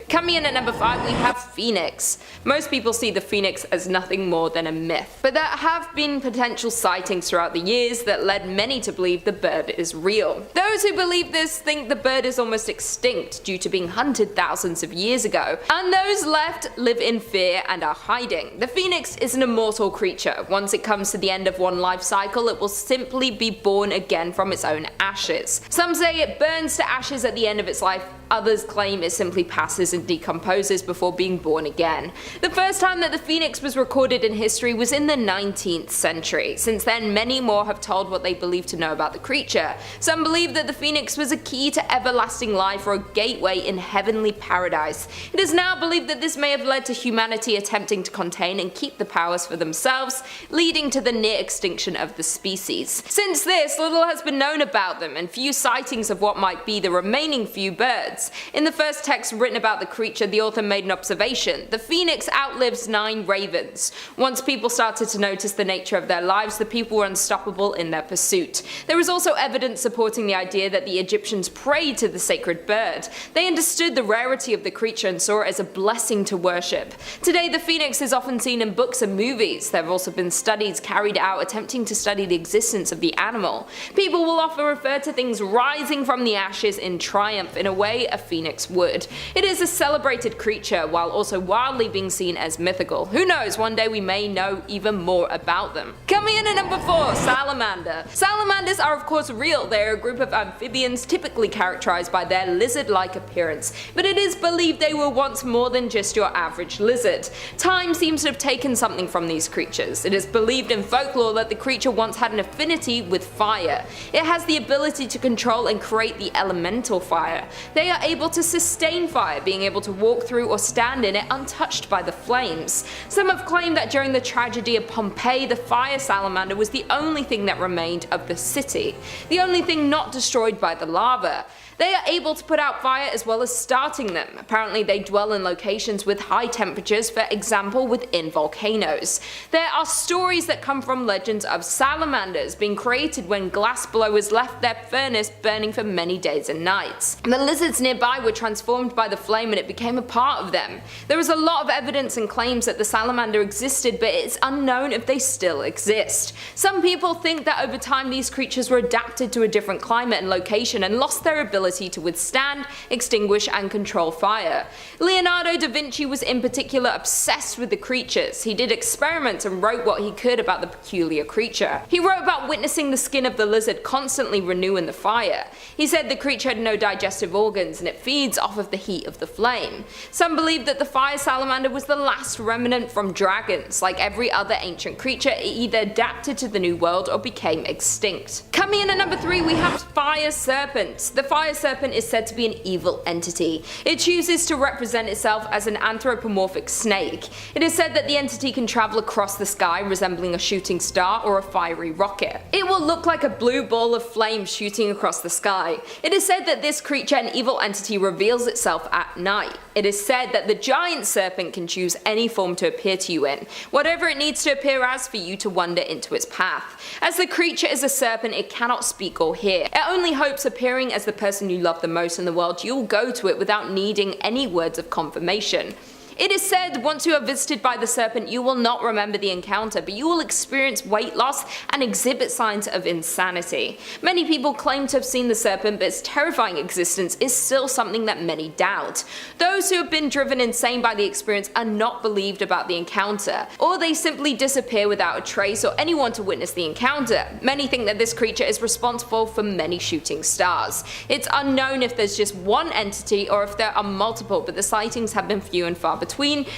Coming in at number 5 we have Phoenix. Most people see the phoenix as nothing more than a myth, but there have been potential sightings throughout the years that led many to believe the bird is real. Those who believe this think the bird is almost extinct due to being hunted thousands of years ago, and those left live in fear and are hiding. The phoenix is an immortal creature. Once it comes to the end of one life cycle, it will simply be born again from its own ashes. Some say it burns to ashes at the end of its life, others claim it simply passes and decomposes before being born again. The first time that the phoenix was recorded in history was in the 19th century. Since then, many more have told what they believe to know about the creature. Some believe that the phoenix was a key to everlasting life or a gateway in heavenly paradise. It is now believed that this may have led to humanity attempting to contain and keep the powers for themselves, leading to the near extinction of the species. Since this, little has been known about them, and few sightings of what might be the remaining few birds. In the first text written about the creature, the author made an observation: the phoenix outlives 9 ravens. Once people started to notice the nature of their lives, the people were unstoppable in their pursuit. There is also evidence supporting the idea that the Egyptians prayed to the sacred bird. They understood the rarity of the creature and saw it as a blessing to worship. Today, the phoenix is often seen in books and movies. There have also been studies carried out attempting to study the existence of the animal. People will often refer to things rising from the ashes in triumph in a way a phoenix would. It is a celebrated creature while also wildly being seen as mythical. Who knows, one day we may know even more about them. Coming in at number 4, salamander. Salamanders are of course real. They are a group of amphibians typically characterized by their lizard-like appearance, but it is believed they were once more than just your average lizard. Time seems to have taken something from these creatures. It is believed in folklore that the creature once had an affinity with fire. It has the ability to control and create the elemental fire. They are able to sustain fire, being able to walk through or stand in it untouched by the flames. Some have claimed that during the tragedy of Pompeii, the fire salamander was the only thing that remained of the city, the only thing not destroyed by the lava. They are able to put out fire as well as starting them. Apparently they dwell in locations with high temperatures, for example within volcanoes. There are stories that come from legends of salamanders being created when glass blowers left their furnace burning for many days and nights. The lizards nearby were transformed by the flame and it became a part of them. There is a lot of evidence and claims that the salamander existed, but it's unknown if they still exist. Some people think that over time these creatures were adapted to a different climate and location and lost their ability to withstand, extinguish and control fire. Leonardo da Vinci was in particular obsessed with the creatures. He did experiments and wrote what he could about the peculiar creature. He wrote about witnessing the skin of the lizard constantly renew in the fire. He said the creature had no digestive organs and it feeds off of the heat of the flame. Some believe that the fire salamander was the last remnant from dragons. Like every other ancient creature, it either adapted to the new world or became extinct. Coming in at number 3 we have fire serpent. The fire serpent is said to be an evil entity. It chooses to represent itself as an anthropomorphic snake. It is said that the entity can travel across the sky resembling a shooting star or a fiery rocket. It will look like a blue ball of flame shooting across the sky. It is said that this creature and evil entity reveals itself at night. It is said that the giant serpent can choose any form to appear to you in, whatever it needs to appear as for you to wander into its path. As the creature is a serpent, it cannot speak or hear. It only hopes appearing as the person you love the most in the world, you'll go to it without needing any words of confirmation. It is said once you are visited by the serpent, you will not remember the encounter, but you will experience weight loss and exhibit signs of insanity. Many people claim to have seen the serpent, but its terrifying existence is still something that many doubt. Those who have been driven insane by the experience are not believed about the encounter, or they simply disappear without a trace or anyone to witness the encounter. Many think that this creature is responsible for many shooting stars. It's unknown if there's just one entity or if there are multiple, but the sightings have been few and far between,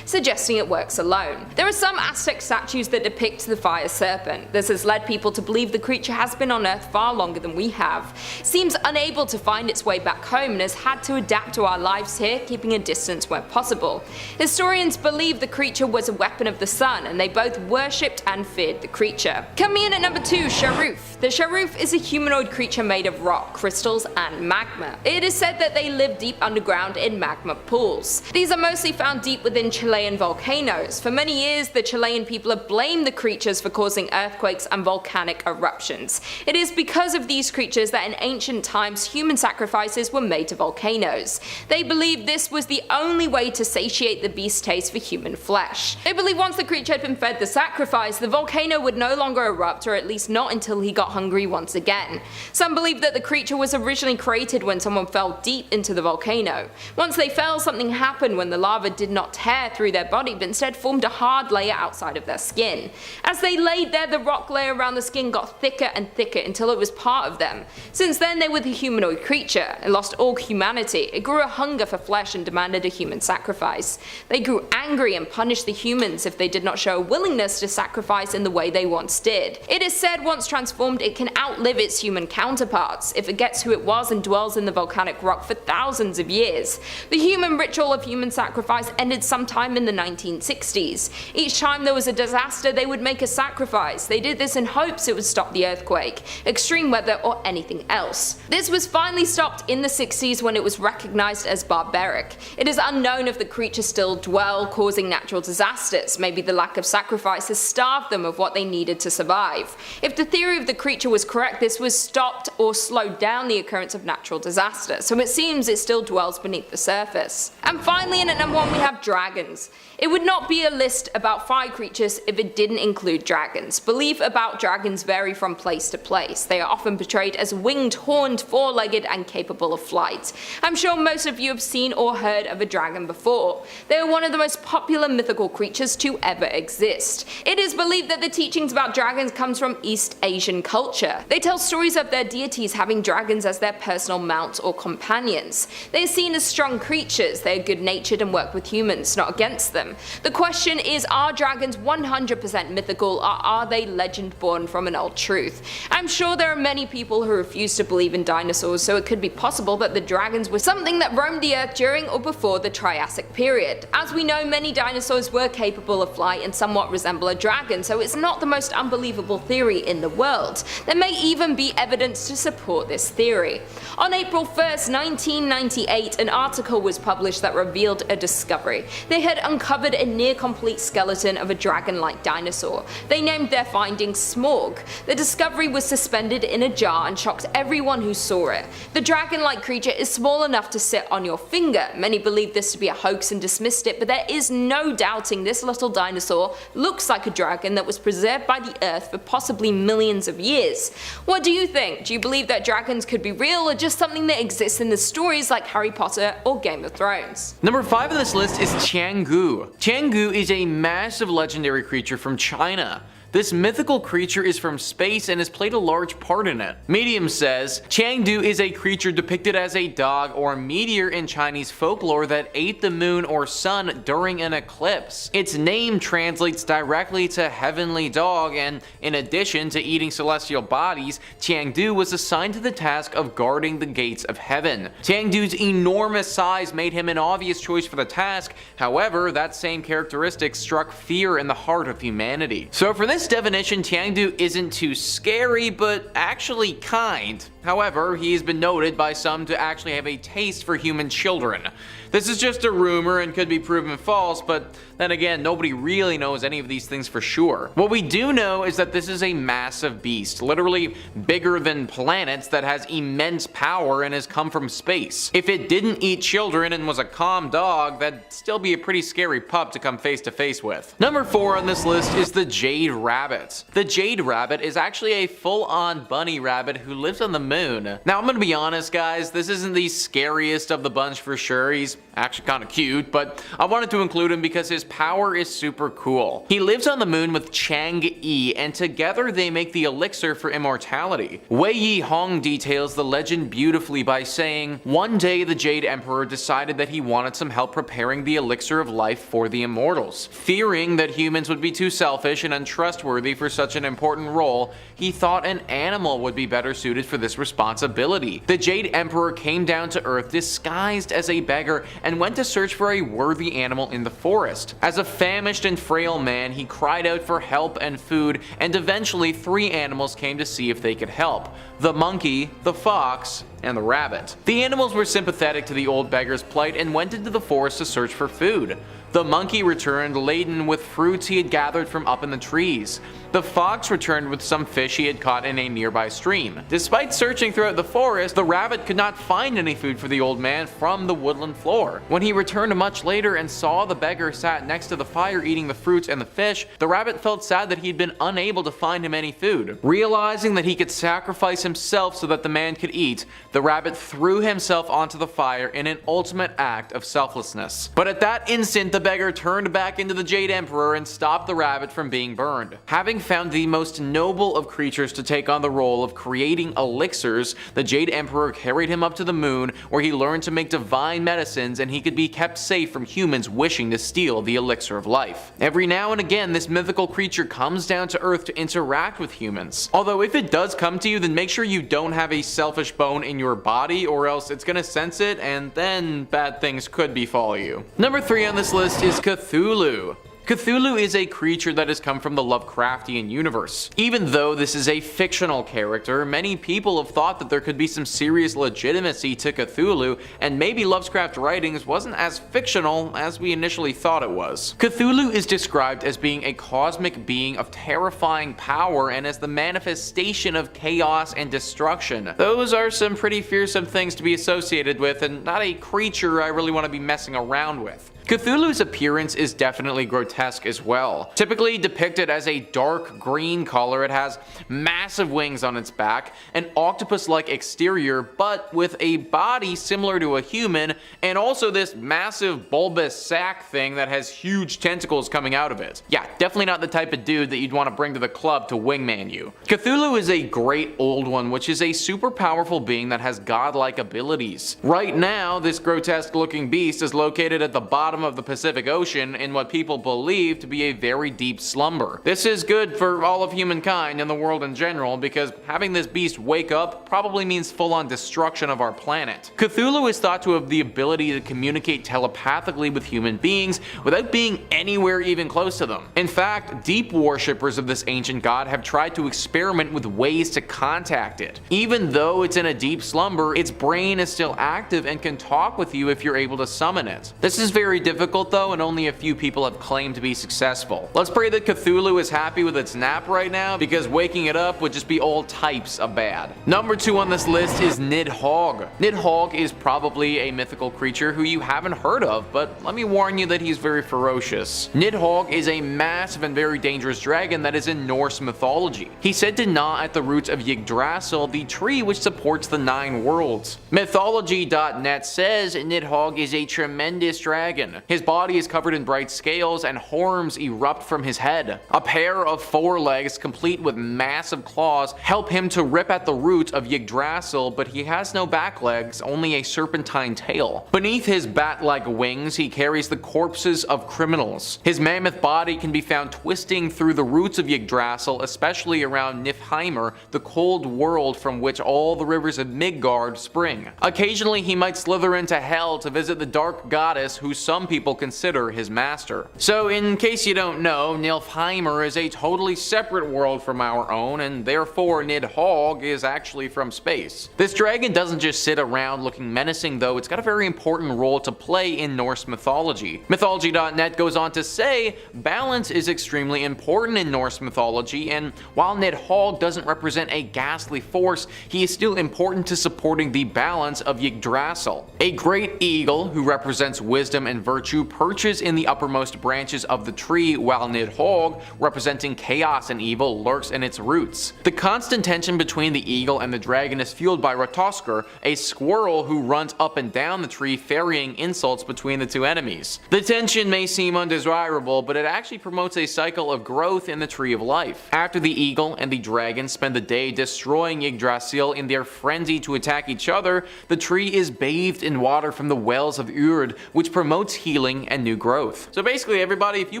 suggesting it works alone. There are some Aztec statues that depict the fire serpent. This has led people to believe the creature has been on Earth far longer than we have. It seems unable to find its way back home and has had to adapt to our lives here, keeping a distance where possible. Historians believe the creature was a weapon of the sun, and they both worshipped and feared the creature. Coming in at number 2, Sharuf. The Sharuf is a humanoid creature made of rock, crystals and magma. It is said that they live deep underground in magma pools. These are mostly found deep deep within Chilean volcanoes. For many years, the Chilean people have blamed the creatures for causing earthquakes and volcanic eruptions. It is because of these creatures that in ancient times human sacrifices were made to volcanoes. They believed this was the only way to satiate the beast's taste for human flesh. They believed once the creature had been fed the sacrifice, the volcano would no longer erupt, or at least not until he got hungry once again. Some believe that the creature was originally created when someone fell deep into the volcano. Once they fell, something happened when the lava did not tear through their body but instead formed a hard layer outside of their skin. As they laid there, the rock layer around the skin got thicker and thicker until it was part of them. Since then they were the humanoid creature. It lost all humanity. It grew a hunger for flesh and demanded a human sacrifice. They grew angry and punished the humans if they did not show a willingness to sacrifice in the way they once did. It is said once transformed it can outlive its human counterparts. It forgets who it was and dwells in the volcanic rock for thousands of years. The human ritual of human sacrifice ended sometime in the 1960s. Each time there was a disaster they would make a sacrifice. They did this in hopes it would stop the earthquake, extreme weather or anything else. This was finally stopped in the 60s when it was recognized as barbaric. It is unknown if the creatures still dwell, causing natural disasters. Maybe the lack of sacrifice has starved them of what they needed to survive. If the theory of the creature was correct, this was stopped or slowed down the occurrence of natural disaster, so it seems it still dwells beneath the surface. And finally, in at number 1 we have dragons. It would not be a list about 5 creatures if it didn't include dragons. Belief about dragons vary from place to place. They are often portrayed as winged, horned, four-legged and capable of flight. I'm sure most of you have seen or heard of a dragon before. They are one of the most popular mythical creatures to ever exist. It is believed that the teachings about dragons comes from East Asian culture. They tell stories of their deities having dragons as their personal mounts or companions. They are seen as strong creatures. They are good-natured and work with humans, not against them. The question is, are dragons 100% mythical, or are they legend born from an old truth? I'm sure there are many people who refuse to believe in dinosaurs, so it could be possible that the dragons were something that roamed the earth during or before the Triassic period. As we know, many dinosaurs were capable of flight and somewhat resemble a dragon, so it's not the most unbelievable theory in the world. There may even be evidence to support this theory. On April 1st, 1998, an article was published that revealed a discovery. They had uncovered a near-complete skeleton of a dragon-like dinosaur. They named their findings Smorg. The discovery was suspended in a jar and shocked everyone who saw it. The dragon-like creature is small enough to sit on your finger. Many believed this to be a hoax and dismissed it, but there is no doubting this little dinosaur looks like a dragon that was preserved by the earth for possibly millions of years. What do you think? Do you believe that dragons could be real, or just something that exists in the stories like Harry Potter or Game of Thrones? Number 5 on this list is Qianggu. Qianggu is a massive legendary creature from China. This mythical creature is from space and has played a large part in it. Medium says, Qiangdu is a creature depicted as a dog or meteor in Chinese folklore that ate the moon or sun during an eclipse. Its name translates directly to heavenly dog, and in addition to eating celestial bodies, Qiangdu was assigned to the task of guarding the gates of heaven. Qiangdu's enormous size made him an obvious choice for the task. However, that same characteristic struck fear in the heart of humanity. So for this definition, Qiangdu isn't too scary, but actually kind. However, he has been noted by some to actually have a taste for human children. This is just a rumor and could be proven false, but then again, nobody really knows any of these things for sure. What we do know is that this is a massive beast, literally bigger than planets, that has immense power and has come from space. If it didn't eat children and was a calm dog, that'd still be a pretty scary pup to come face to face with. Number 4 on this list is the Jade Rabbit. The Jade Rabbit is actually a full-on bunny rabbit who lives on the moon. Now I'm gonna be honest guys, this isn't the scariest of the bunch for sure. He's actually kinda cute, but I wanted to include him because his power is super cool. He lives on the moon with Chang'e, and together they make the elixir for immortality. Wei Yi Hong details the legend beautifully by saying, one day the Jade Emperor decided that he wanted some help preparing the elixir of life for the immortals. Fearing that humans would be too selfish and untrustworthy for such an important role, he thought an animal would be better suited for this responsibility. The Jade Emperor came down to Earth disguised as a beggar and went to search for a worthy animal in the forest. As a famished and frail man, he cried out for help and food, and eventually 3 animals came to see if they could help: the monkey, the fox, and the rabbit. The animals were sympathetic to the old beggar's plight and went into the forest to search for food. The monkey returned laden with fruits he had gathered from up in the trees. The fox returned with some fish he had caught in a nearby stream. Despite searching throughout the forest, the rabbit could not find any food for the old man from the woodland floor. When he returned much later and saw the beggar sat next to the fire eating the fruits and the fish, the rabbit felt sad that he had been unable to find him any food. Realizing that he could sacrifice himself so that the man could eat, the rabbit threw himself onto the fire in an ultimate act of selflessness. But at that instant, the beggar turned back into the Jade Emperor and stopped the rabbit from being burned. Having found the most noble of creatures to take on the role of creating elixirs, the Jade Emperor carried him up to the moon, where he learned to make divine medicines and he could be kept safe from humans wishing to steal the elixir of life. Every now and again, this mythical creature comes down to Earth to interact with humans. Although if it does come to you, then make sure you don't have a selfish bone in your body, or else it's gonna sense it and then bad things could befall you. Number 3 on this list is Cthulhu. Cthulhu is a creature that has come from the Lovecraftian universe. Even though this is a fictional character, many people have thought that there could be some serious legitimacy to Cthulhu, and maybe Lovecraft writings wasn't as fictional as we initially thought it was. Cthulhu is described as being a cosmic being of terrifying power and as the manifestation of chaos and destruction. Those are some pretty fearsome things to be associated with, and not a creature I really want to be messing around with. Cthulhu's appearance is definitely grotesque as well. Typically depicted as a dark green color, it has massive wings on its back, an octopus-like exterior, but with a body similar to a human, and also this massive bulbous sack thing that has huge tentacles coming out of it. Yeah, definitely not the type of dude that you'd want to bring to the club to wingman you. Cthulhu is a great old one, which is a super powerful being that has godlike abilities. Right now, this grotesque looking beast is located at the bottom of the Pacific Ocean in what people believe to be a very deep slumber. This is good for all of humankind and the world in general, because having this beast wake up probably means full-on destruction of our planet. Cthulhu is thought to have the ability to communicate telepathically with human beings without being anywhere even close to them. In fact, deep worshippers of this ancient god have tried to experiment with ways to contact it. Even though it's in a deep slumber, its brain is still active and can talk with you if you're able to summon it. This is very difficult though, and only a few people have claimed to be successful. Let's pray that Cthulhu is happy with its nap right now, because waking it up would just be all types of bad. Number 2 on this list is Nidhogg. Nidhogg is probably a mythical creature who you haven't heard of, but let me warn you that he's very ferocious. Nidhogg is a massive and very dangerous dragon that is in Norse mythology. He's said to gnaw at the roots of Yggdrasil, the tree which supports the 9 worlds. Mythology.net says Nidhogg is a tremendous dragon. His body is covered in bright scales and horns erupt from his head. A pair of 4 legs complete with massive claws help him to rip at the root of Yggdrasil, but he has no back legs, only a serpentine tail. Beneath his bat-like wings, he carries the corpses of criminals. His mammoth body can be found twisting through the roots of Yggdrasil, especially around Niflheimr, the cold world from which all the rivers of Midgard spring. Occasionally he might slither into hell to visit the dark goddess who some people consider his master. So in case you don't know, Niflheimr is a totally separate world from our own, and therefore Nidhogg is actually from space. This dragon doesn't just sit around looking menacing though, it's got a very important role to play in Norse mythology. Mythology.net goes on to say, balance is extremely important in Norse mythology, and while Nidhogg doesn't represent a ghastly force, he is still important to supporting the balance of Yggdrasil. A great eagle, who represents wisdom and virtue, perches in the uppermost branches of the tree, while Nidhogg, representing chaos and evil, lurks in its roots. The constant tension between the eagle and the dragon is fueled by Ratoskr, a squirrel who runs up and down the tree ferrying insults between the two enemies. The tension may seem undesirable, but it actually promotes a cycle of growth in the Tree of Life. After the eagle and the dragon spend the day destroying Yggdrasil in their frenzy to attack each other, the tree is bathed in water from the wells of Urd, which promotes healing and new growth. So basically everybody, if you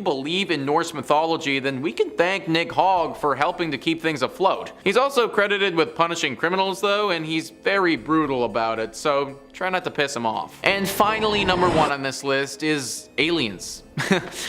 believe in Norse mythology, then we can thank Nidhogg for helping to keep things afloat. He's also credited with punishing criminals though, and he's very brutal about it, so try not to piss them off. And finally, number 1 on this list is aliens.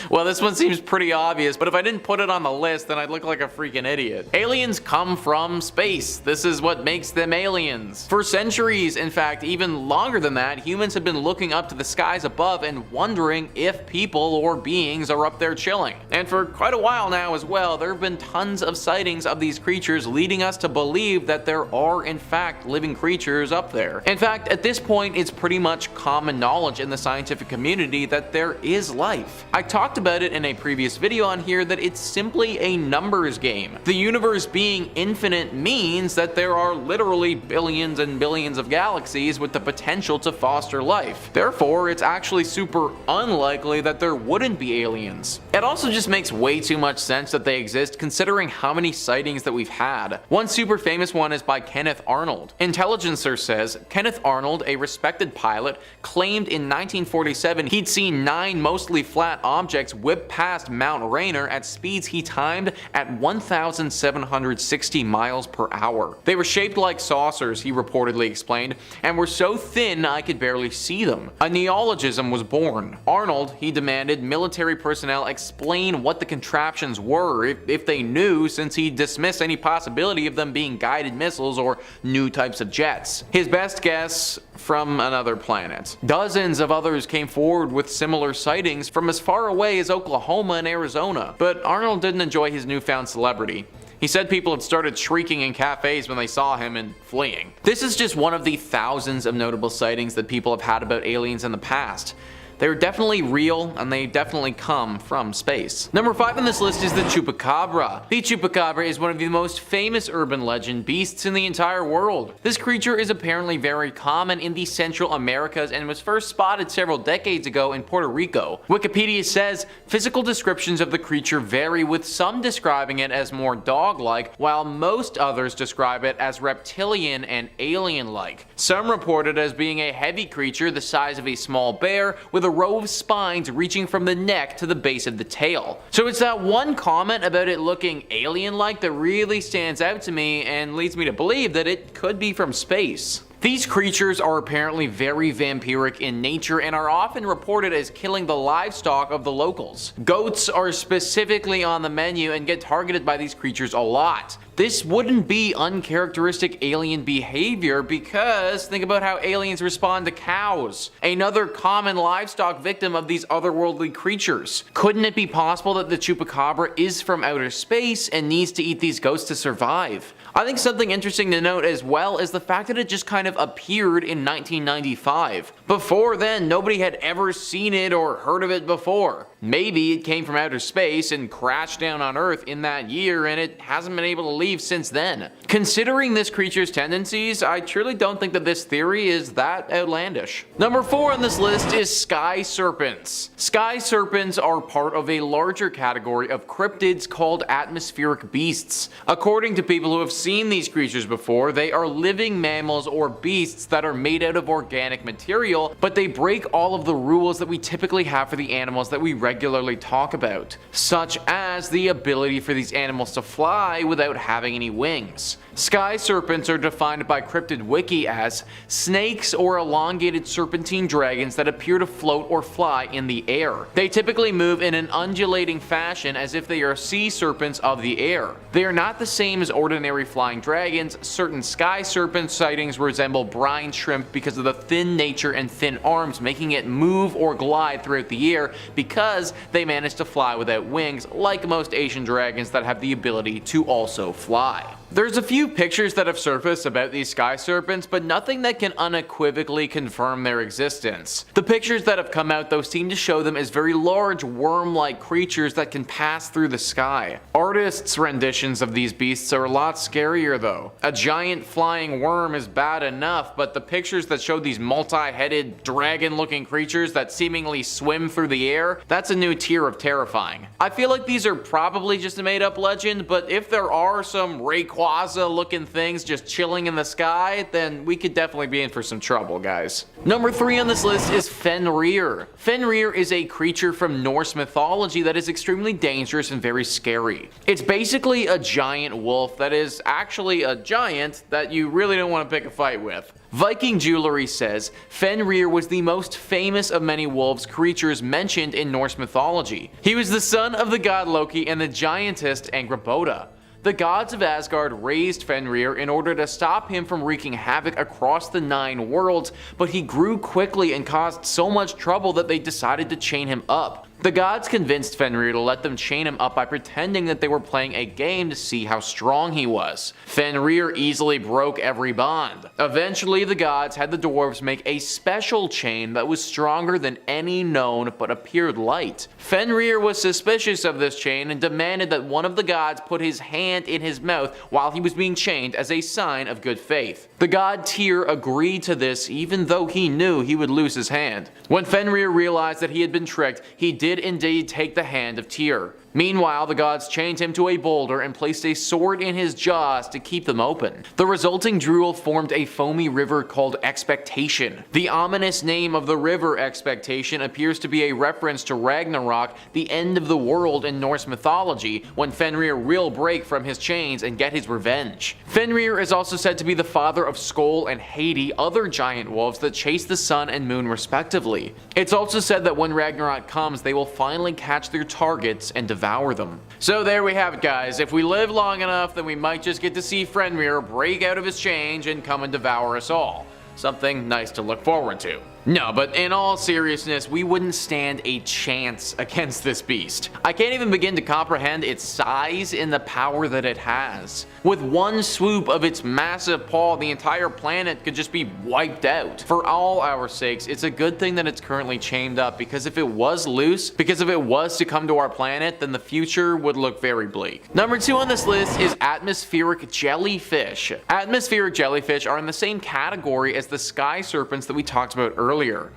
Well, this one seems pretty obvious, but if I didn't put it on the list, then I'd look like a freaking idiot. Aliens come from space. This is what makes them aliens. For centuries, in fact, even longer than that, humans have been looking up to the skies above and wondering if people or beings are up there chilling. And for quite a while now as well, there have been tons of sightings of these creatures, leading us to believe that there are in fact living creatures up there. In fact, at this point, it's pretty much common knowledge in the scientific community that there is life. I talked about it in a previous video on here that it's simply a numbers game. The universe being infinite means that there are literally billions and billions of galaxies with the potential to foster life. Therefore, it's actually super unlikely that there wouldn't be aliens. It also just makes way too much sense that they exist considering how many sightings that we've had. One super famous one is by Kenneth Arnold. Intelligencer says Kenneth Arnold, a respected pilot, claimed in 1947 he'd seen 9 mostly flat objects whip past Mount Rainier at speeds he timed at 1,760 miles per hour. They were shaped like saucers, he reportedly explained, and were so thin I could barely see them. A neologism was born. Arnold, he demanded military personnel explain what the contraptions were if they knew, since he dismissed any possibility of them being guided missiles or new types of jets. His best guess, from another planet. Dozens of others came forward with similar sightings from as far away as Oklahoma and Arizona, but Arnold didn't enjoy his newfound celebrity. He said people had started shrieking in cafes when they saw him and fleeing. This is just one of the thousands of notable sightings that people have had about aliens in the past. They're definitely real, and they definitely come from space. Number 5 on this list is the Chupacabra. The Chupacabra is one of the most famous urban legend beasts in the entire world. This creature is apparently very common in the Central Americas and was first spotted several decades ago in Puerto Rico. Wikipedia says physical descriptions of the creature vary, with some describing it as more dog-like, while most others describe it as reptilian and alien-like. Some report it as being a heavy creature the size of a small bear with a row of spines reaching from the neck to the base of the tail. So it's that one comment about it looking alien-like that really stands out to me and leads me to believe that it could be from space. These creatures are apparently very vampiric in nature and are often reported as killing the livestock of the locals. Goats are specifically on the menu and get targeted by these creatures a lot. This wouldn't be uncharacteristic alien behavior, because think about how aliens respond to cows, another common livestock victim of these otherworldly creatures. Couldn't it be possible that the Chupacabra is from outer space and needs to eat these goats to survive? I think something interesting to note as well is the fact that it just kind of appeared in 1995. Before then, nobody had ever seen it or heard of it before. Maybe it came from outer space and crashed down on Earth in that year, and it hasn't been able to leave since then. Considering this creature's tendencies, I truly don't think that this theory is that outlandish. Number 4 on this list is sky serpents. Sky serpents are part of a larger category of cryptids called atmospheric beasts. According to people who have seen these creatures before, they are living mammals or beasts that are made out of organic material, but they break all of the rules that we typically have for the animals that we regularly talk about, such as the ability for these animals to fly without having any wings. Sky serpents are defined by Cryptid Wiki as snakes or elongated serpentine dragons that appear to float or fly in the air. They typically move in an undulating fashion as if they are sea serpents of the air. They are not the same as ordinary flying dragons. Certain sky serpent sightings resemble brine shrimp because of the thin nature and thin arms, making it move or glide throughout the air because they manage to fly without wings, like most Asian dragons that have the ability to also fly. There's a few pictures that have surfaced about these sky serpents, but nothing that can unequivocally confirm their existence. The pictures that have come out though seem to show them as very large worm-like creatures that can pass through the sky. Artists' renditions of these beasts are a lot scarier though. A giant flying worm is bad enough, but the pictures that show these multi-headed dragon-looking creatures that seemingly swim through the air, that's a new tier of terrifying. I feel like these are probably just a made-up legend, but if there are some Ray plaza looking things just chilling in the sky, then we could definitely be in for some trouble, guys. Number 3 on this list is Fenrir. Fenrir is a creature from Norse mythology that is extremely dangerous and very scary. It's basically a giant wolf that is actually a giant that you really don't want to pick a fight with. Viking Jewelry says Fenrir was the most famous of many wolves creatures mentioned in Norse mythology. He was the son of the god Loki and the giantess Angrboda. The gods of Asgard raised Fenrir in order to stop him from wreaking havoc across the 9 worlds, but he grew quickly and caused so much trouble that they decided to chain him up. The gods convinced Fenrir to let them chain him up by pretending that they were playing a game to see how strong he was. Fenrir easily broke every bond. Eventually, the gods had the dwarves make a special chain that was stronger than any known but appeared light. Fenrir was suspicious of this chain and demanded that one of the gods put his hand in his mouth while he was being chained as a sign of good faith. The god Tyr agreed to this even though he knew he would lose his hand. When Fenrir realized that he had been tricked, he did indeed take the hand of Tyr. Meanwhile, the gods chained him to a boulder and placed a sword in his jaws to keep them open. The resulting drool formed a foamy river called Expectation. The ominous name of the river Expectation appears to be a reference to Ragnarok, the end of the world in Norse mythology, when Fenrir will break from his chains and get his revenge. Fenrir is also said to be the father of Skoll and Heidi, other giant wolves that chase the sun and moon respectively. It's also said that when Ragnarok comes, they will finally catch their targets and devour them. So there we have it, guys. If we live long enough, then we might just get to see Fenrir break out of his chains and come and devour us all. Something nice to look forward to. No, but in all seriousness, we wouldn't stand a chance against this beast. I can't even begin to comprehend its size and the power that it has. With one swoop of its massive paw, the entire planet could just be wiped out. For all our sakes, it's a good thing that it's currently chained up, because if it was loose, because if it was to come to our planet, then the future would look very bleak. Number 2 on this list is atmospheric jellyfish. Atmospheric jellyfish are in the same category as the sky serpents that we talked about earlier.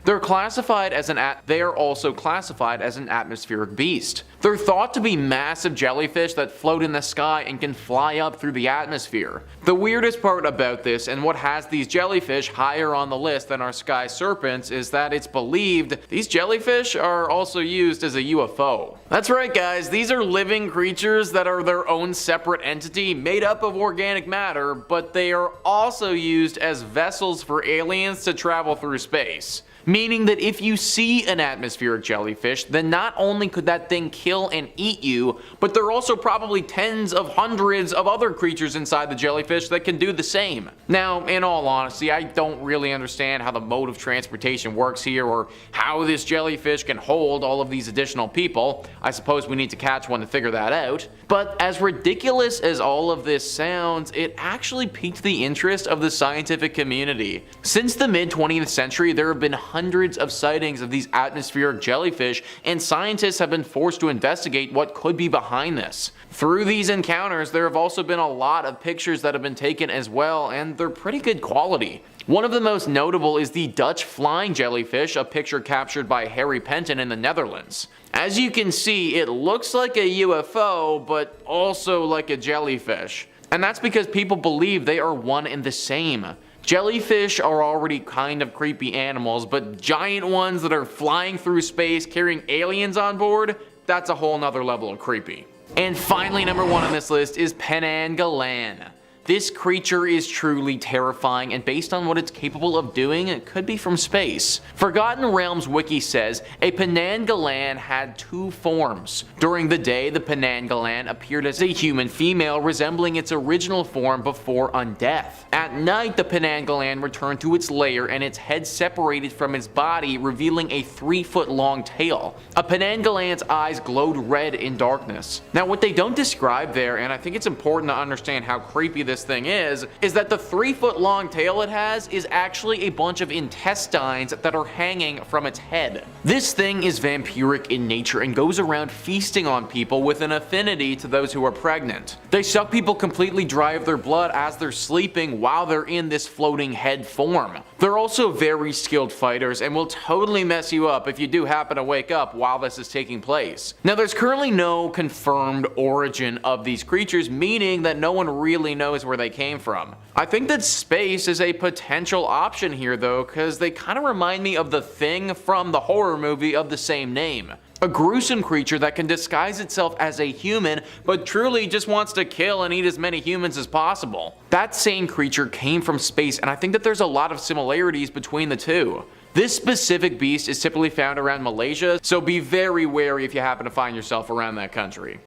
They're also classified as an atmospheric beast. They're thought to be massive jellyfish that float in the sky and can fly up through the atmosphere. The weirdest part about this, and what has these jellyfish higher on the list than our sky serpents, is that it's believed these jellyfish are also used as a UFO. That's right, guys, these are living creatures that are their own separate entity made up of organic matter, but they are also used as vessels for aliens to travel through space. Meaning that if you see an atmospheric jellyfish, then not only could that thing kill and eat you, but there are also probably tens of hundreds of other creatures inside the jellyfish that can do the same. Now, in all honesty, I don't really understand how the mode of transportation works here, or how this jellyfish can hold all of these additional people. I suppose we need to catch one to figure that out. But as ridiculous as all of this sounds, it actually piqued the interest of the scientific community. Since the mid-20th century, there have been hundreds of sightings of these atmospheric jellyfish, and scientists have been forced to investigate what could be behind this. Through these encounters, there have also been a lot of pictures that have been taken as well, and they're pretty good quality. One of the most notable is the Dutch flying jellyfish, a picture captured by Harry Penton in the Netherlands. As you can see, it looks like a UFO, but also like a jellyfish. And that's because people believe they are one and the same. Jellyfish are already kind of creepy animals, but giant ones that are flying through space carrying aliens on board, that's a whole nother level of creepy. And finally, number 1 on this list is Penanggalan. This creature is truly terrifying, and based on what it's capable of doing, it could be from space. Forgotten Realms Wiki says a Penanggalan had 2 forms. During the day, the Penanggalan appeared as a human female resembling its original form before undeath. At night, the Penanggalan returned to its lair and its head separated from its body, revealing a 3-foot long tail. A Penanggalan's eyes glowed red in darkness. Now, what they don't describe there, and I think it's important to understand how creepy this thing is that the 3-foot long tail it has is actually a bunch of intestines that are hanging from its head. This thing is vampiric in nature and goes around feasting on people with an affinity to those who are pregnant. They suck people completely dry of their blood as they're sleeping while they're in this floating head form. They're also very skilled fighters and will totally mess you up if you do happen to wake up while this is taking place. Now there's currently no confirmed origin of these creatures, meaning that no one really knows where they came from. I think that space is a potential option here though, because they kind of remind me of the Thing from the horror movie of the same name. A gruesome creature that can disguise itself as a human, but truly just wants to kill and eat as many humans as possible. That same creature came from space, and I think that there's a lot of similarities between the two. This specific beast is typically found around Malaysia, so be very wary if you happen to find yourself around that country.